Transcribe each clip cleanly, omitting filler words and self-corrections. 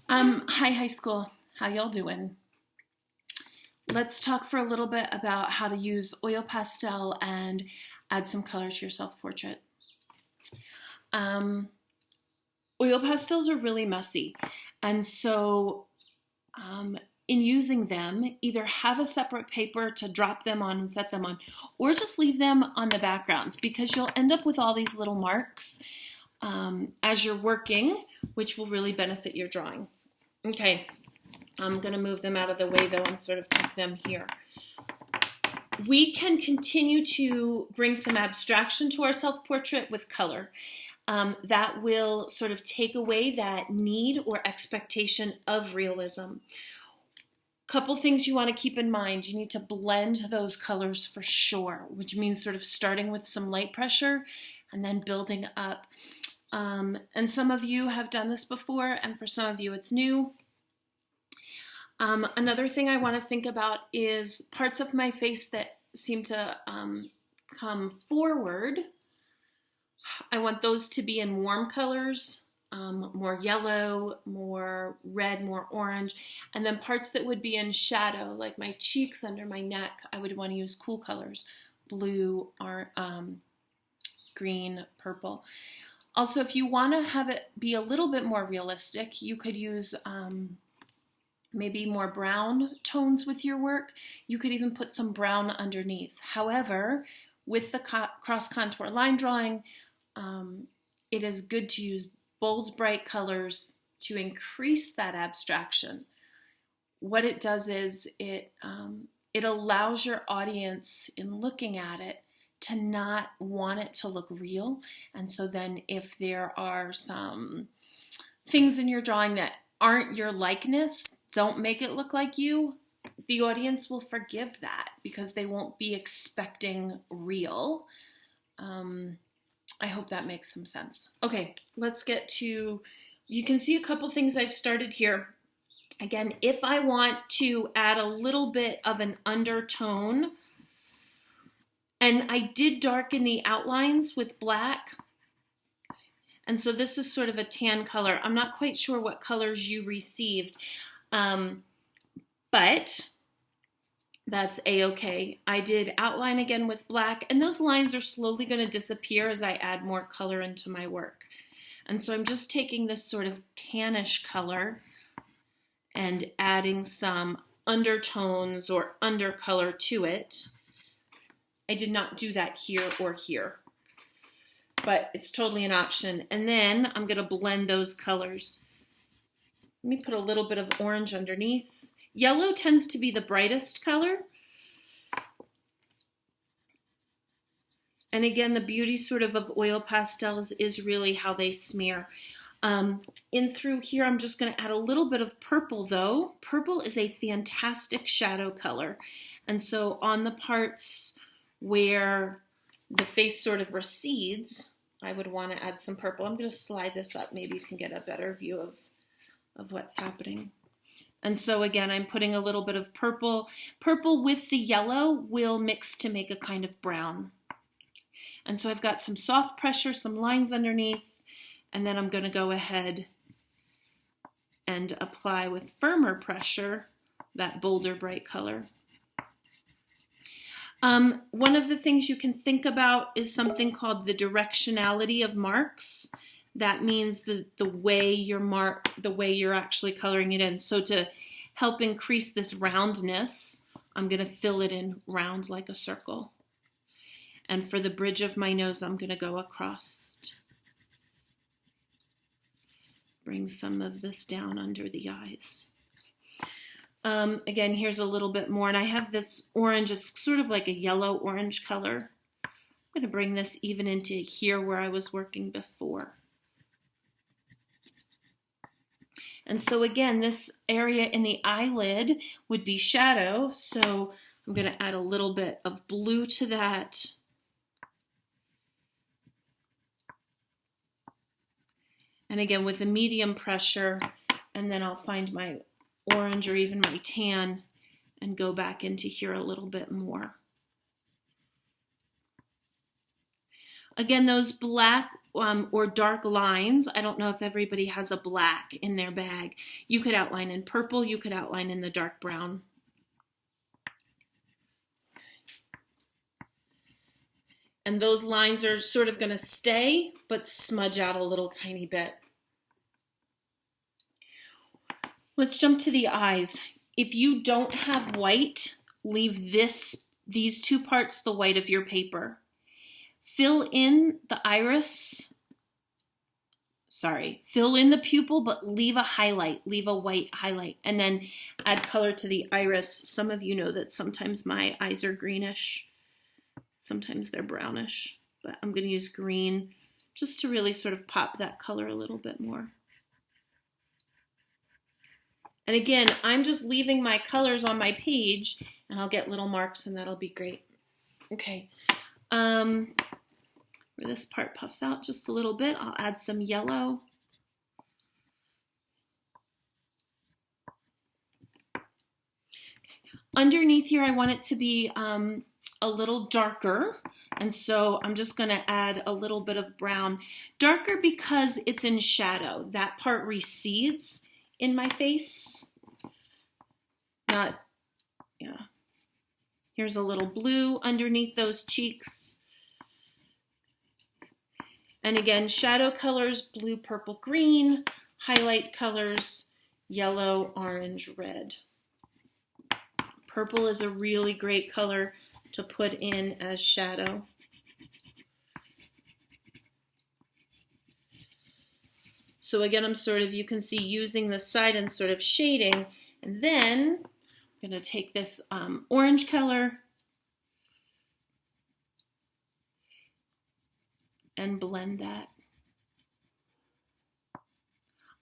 Hi, high school. How y'all doing? Let's talk for a little bit about how to use oil pastel and add some color to your self-portrait. Um, Oil pastels are really messy, and so in using them, either have a separate paper to drop them on and set them on, or just leave them on the background because you'll end up with all these little marks as you're working, which will really benefit your drawing. Okay, I'm going to move them out of the way though and sort of keep them here. We can continue to bring some abstraction to our self-portrait with color. That will sort of take away that need or expectation of realism. Couple things you want to keep in mind. You need to blend those colors for sure, which means sort of starting with some light pressure and then building up. And some of you have done this before, and for some of you it's new. Another thing I want to think about is parts of my face that seem to come forward. I want those to be in warm colors, more yellow, more red, more orange. And then parts that would be in shadow, like my cheeks, under my neck, I would want to use cool colors, blue, or green, purple. Also, if you want to have it be a little bit more realistic, you could use maybe more brown tones with your work. You could even put some brown underneath. However, with the cross contour line drawing, it is good to use bold, bright colors to increase that abstraction. What it does is it allows your audience, in looking at it, to not want it to look real. And so then if there are some things in your drawing that aren't your likeness, don't make it look like you, the audience will forgive that because they won't be expecting real. I hope that makes some sense. Okay, let's get to, you can see a couple things I've started here. Again, if I want to add a little bit of an undertone, and I did darken the outlines with black, and so this is sort of a tan color. I'm not quite sure what colors you received, but that's a-okay. I did outline again with black, and those lines are slowly going to disappear as I add more color into my work. And so I'm just taking this sort of tannish color and adding some undertones or undercolor to it. I did not do that here or here, but it's totally an option. And then I'm going to blend those colors. Let me put a little bit of orange underneath. Yellow tends to be the brightest color. And again, the beauty sort of oil pastels is really how they smear. In through here, I'm just going to add a little bit of purple though. Purple is a fantastic shadow color. And so on the parts where the face sort of recedes, I would want to add some purple. I'm going to slide this up. Maybe you can get a better view of what's happening. And so again, I'm putting a little bit of purple. Purple with the yellow will mix to make a kind of brown. And so I've got some soft pressure, some lines underneath, and then I'm going to go ahead and apply with firmer pressure that bolder bright color. One of the things you can think about is something called the directionality of marks. That means the way you're actually coloring it in. So to help increase this roundness, I'm going to fill it in round like a circle. And for the bridge of my nose, I'm going to go across. Bring some of this down under the eyes. Again, here's a little bit more, and I have this orange. It's sort of like a yellow-orange color. I'm going to bring this even into here where I was working before. And so again, this area in the eyelid would be shadow, so I'm going to add a little bit of blue to that. And again, with a medium pressure, and then I'll find my orange or even my tan and go back into here a little bit more. Again, those black or dark lines. I don't know if everybody has a black in their bag. You could outline in purple, you could outline in the dark brown. And those lines are sort of going to stay, but smudge out a little tiny bit. Let's jump to the eyes. If you don't have white, leave these two parts the white of your paper. Fill in the iris, fill in the pupil, but leave a highlight, leave a white highlight, and then add color to the iris. Some of you know that sometimes my eyes are greenish, sometimes they're brownish, but I'm going to use green just to really sort of pop that color a little bit more. And again, I'm just leaving my colors on my page, and I'll get little marks, and that'll be great. Okay. Where this part puffs out just a little bit, I'll add some yellow. Underneath here, I want it to be a little darker, and so I'm just going to add a little bit of brown. Darker because it's in shadow. That part recedes in my face. Here's a little blue underneath those cheeks. And again, shadow colors, blue, purple, green. Highlight colors, yellow, orange, red. Purple is a really great color to put in as shadow. So again, I'm sort of, you can see, using the side and sort of shading. And then I'm going to take this orange color and blend that.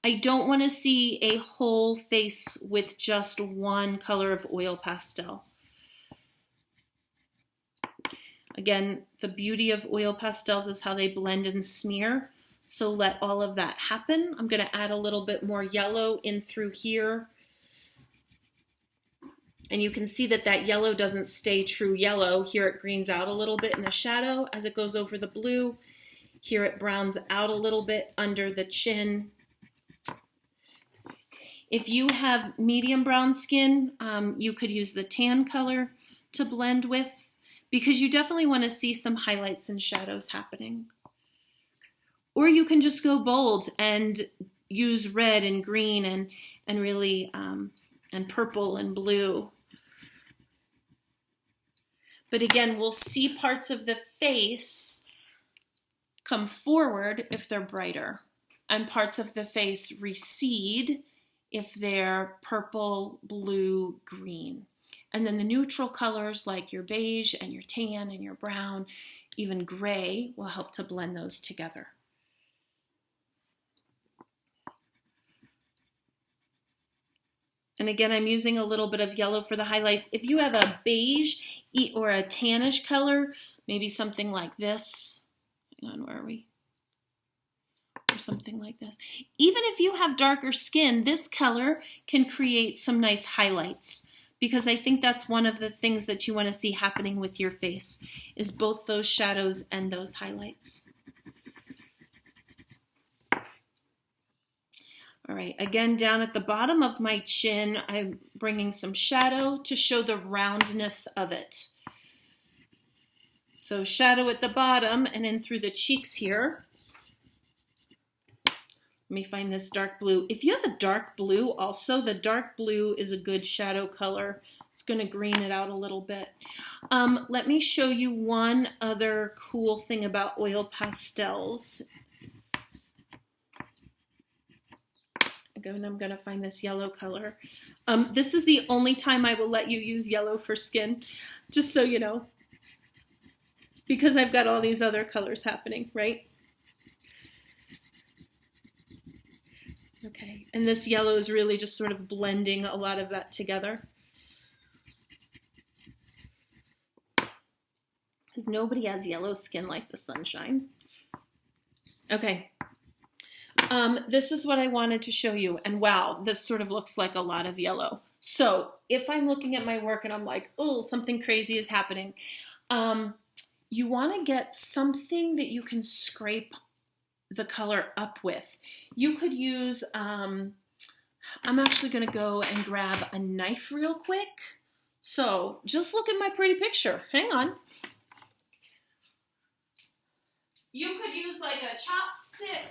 I don't want to see a whole face with just one color of oil pastel. Again, the beauty of oil pastels is how they blend and smear. So let all of that happen. I'm going to add a little bit more yellow in through here. And you can see that that yellow doesn't stay true yellow. Here it greens out a little bit in the shadow as it goes over the blue. Here it browns out a little bit under the chin. If you have medium brown skin, you could use the tan color to blend with, because you definitely want to see some highlights and shadows happening. Or you can just go bold and use red and green and really and purple and blue. But again, we'll see parts of the face come forward if they're brighter, and parts of the face recede if they're purple, blue, green. And then the neutral colors like your beige and your tan and your brown, even gray, will help to blend those together. And again, I'm using a little bit of yellow for the highlights. If you have a beige or a tannish color, maybe something like this. Hang on, where are we? Or something like this. Even if you have darker skin, this color can create some nice highlights, because I think that's one of the things that you want to see happening with your face, is both those shadows and those highlights. All right, again, down at the bottom of my chin, I'm bringing some shadow to show the roundness of it. So shadow at the bottom and in through the cheeks here. Let me find this dark blue. If you have a dark blue also, the dark blue is a good shadow color. It's going to green it out a little bit. Let me show you one other cool thing about oil pastels. And I'm going to find this yellow color. This is the only time I will let you use yellow for skin, just so you know, because I've got all these other colors happening, right? Okay, and this yellow is really just sort of blending a lot of that together. Because nobody has yellow skin like the sunshine. Okay. This is what I wanted to show you, and wow, this sort of looks like a lot of yellow. So if I'm looking at my work and I'm like, oh, something crazy is happening, you want to get something that you can scrape the color up with. You could use, I'm actually going to go and grab a knife real quick. So just look at my pretty picture. Hang on. You could use like a chopstick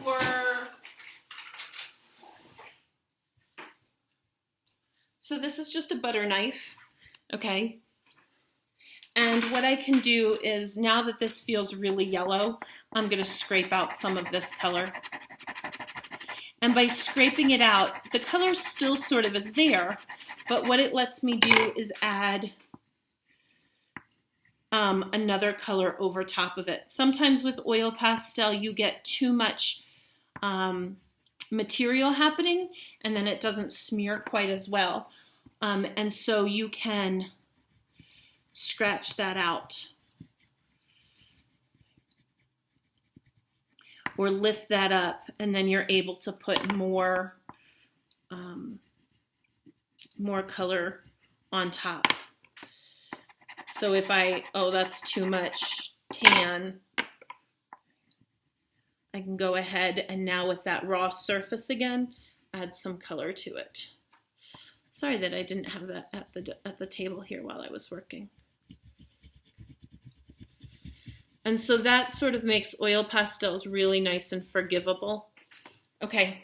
or so this is just a butter knife, okay? And what I can do is, now that this feels really yellow, I'm going to scrape out some of this color. And by scraping it out, the color still sort of is there, but what it lets me do is add another color over top of it. Sometimes with oil pastel, you get too much material happening, and then it doesn't smear quite as well. And so you can scratch that out or lift that up, and then you're able to put more color on top. So if oh, that's too much tan, I can go ahead and now with that raw surface again, add some color to it. Sorry that I didn't have that at the table here while I was working. And so that sort of makes oil pastels really nice and forgivable. Okay,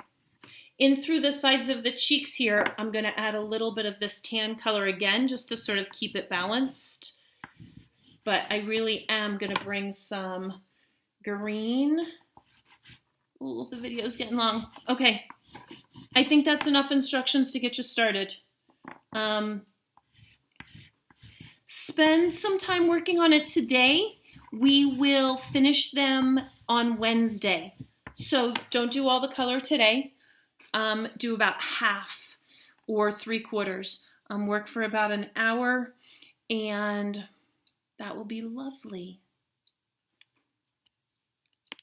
in through the sides of the cheeks here, I'm going to add a little bit of this tan color again, just to sort of keep it balanced. But I really am going to bring some green. Ooh, the video's getting long. Okay, I think that's enough instructions to get you started. Spend some time working on it today. We will finish them on Wednesday. So don't do all the color today. Do about half or 3/4. Work for about an hour, and that will be lovely.